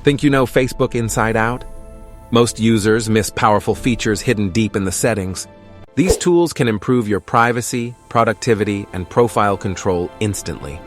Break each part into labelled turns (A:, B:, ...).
A: Think you know Facebook inside out? Most users miss powerful features hidden deep in the settings. These tools can improve your privacy, productivity, and profile control instantly.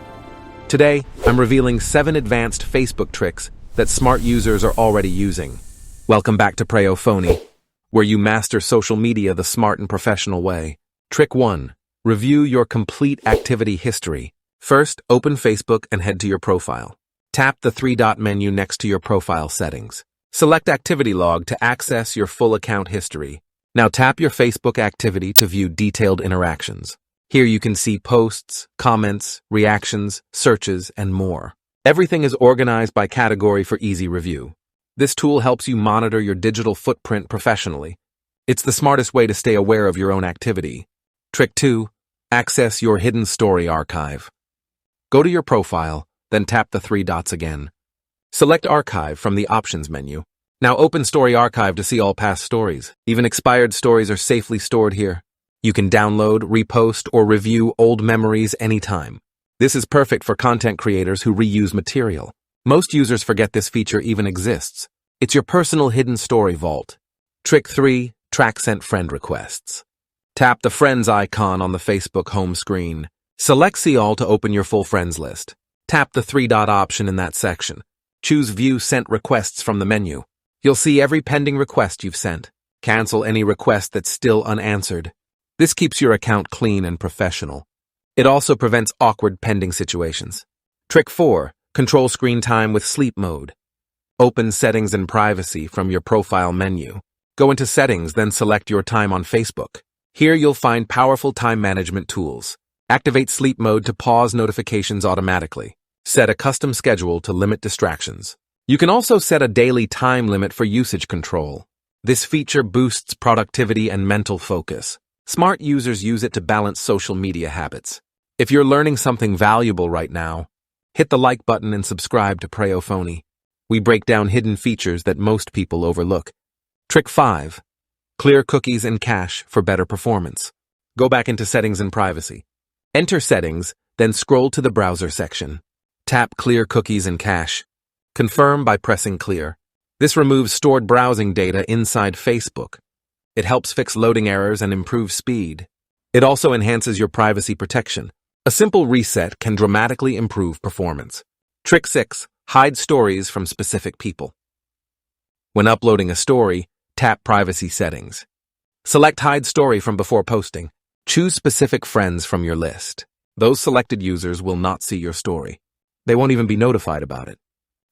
A: Today, I'm revealing 7 advanced Facebook tricks that smart users are already using. Welcome back to Preyo Phonie, where you master social media the smart and professional way. Trick 1. Review your complete activity history. First, open Facebook and head to your profile. Tap the 3-dot menu next to your profile settings. Select Activity Log to access your full account history. Now tap your Facebook activity to view detailed interactions. Here you can see posts, comments, reactions, searches, and more. Everything is organized by category for easy review. This tool helps you monitor your digital footprint professionally. It's the smartest way to stay aware of your own activity. Trick 2. Access your hidden story archive. Go to your profile, then tap the 3 dots again. Select Archive from the Options menu. Now open Story Archive to see all past stories. Even expired stories are safely stored here. You can download, repost, or review old memories anytime. This is perfect for content creators who reuse material. Most users forget this feature even exists. It's your personal hidden story vault. Trick 3. Track sent friend requests. Tap the Friends icon on the Facebook home screen. Select See All to open your full friends list. Tap the 3-dot option in that section. Choose View Sent Requests from the menu. You'll see every pending request you've sent. Cancel any request that's still unanswered. This keeps your account clean and professional. It also prevents awkward pending situations. Trick 4. Control screen time with sleep mode. Open Settings and Privacy from your profile menu. Go into Settings, then select your time on Facebook. Here you'll find powerful time management tools. Activate sleep mode to pause notifications automatically. Set a custom schedule to limit distractions. You can also set a daily time limit for usage control. This feature boosts productivity and mental focus. Smart users use it to balance social media habits. If you're learning something valuable right now, hit the like button and subscribe to Preyo Phonie. We break down hidden features that most people overlook. Trick 5. Clear cookies and cache for better performance. Go back into Settings and Privacy. Enter Settings, then scroll to the Browser section. Tap Clear Cookies and Cache. Confirm by pressing Clear. This removes stored browsing data inside Facebook. It helps fix loading errors and improve speed. It also enhances your privacy protection. A simple reset can dramatically improve performance. Trick 6. Hide stories from specific people. When uploading a story, tap Privacy Settings. Select Hide Story from before posting. Choose specific friends from your list. Those selected users will not see your story. They won't even be notified about it.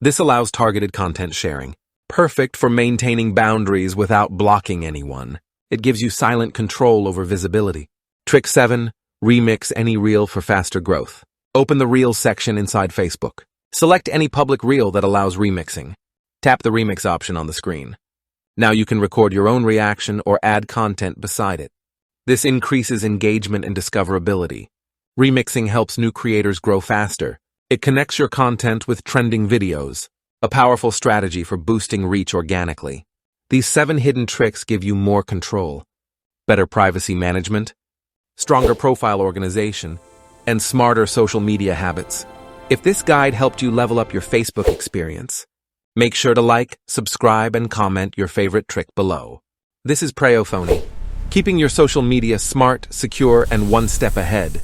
A: This allows targeted content sharing. Perfect for maintaining boundaries without blocking anyone. It gives you silent control over visibility. Trick 7. Remix any reel for faster growth. Open the Reels section inside Facebook. Select any public reel that allows remixing. Tap the Remix option on the screen. Now you can record your own reaction or add content beside it. This increases engagement and discoverability. Remixing helps new creators grow faster. It connects your content with trending videos, a powerful strategy for boosting reach organically. These 7 hidden tricks give you more control, better privacy management, stronger profile organization, and smarter social media habits. If this guide helped you level up your Facebook experience, make sure to like, subscribe, and comment your favorite trick below. This is Preyo Phonie, keeping your social media smart, secure, and one step ahead.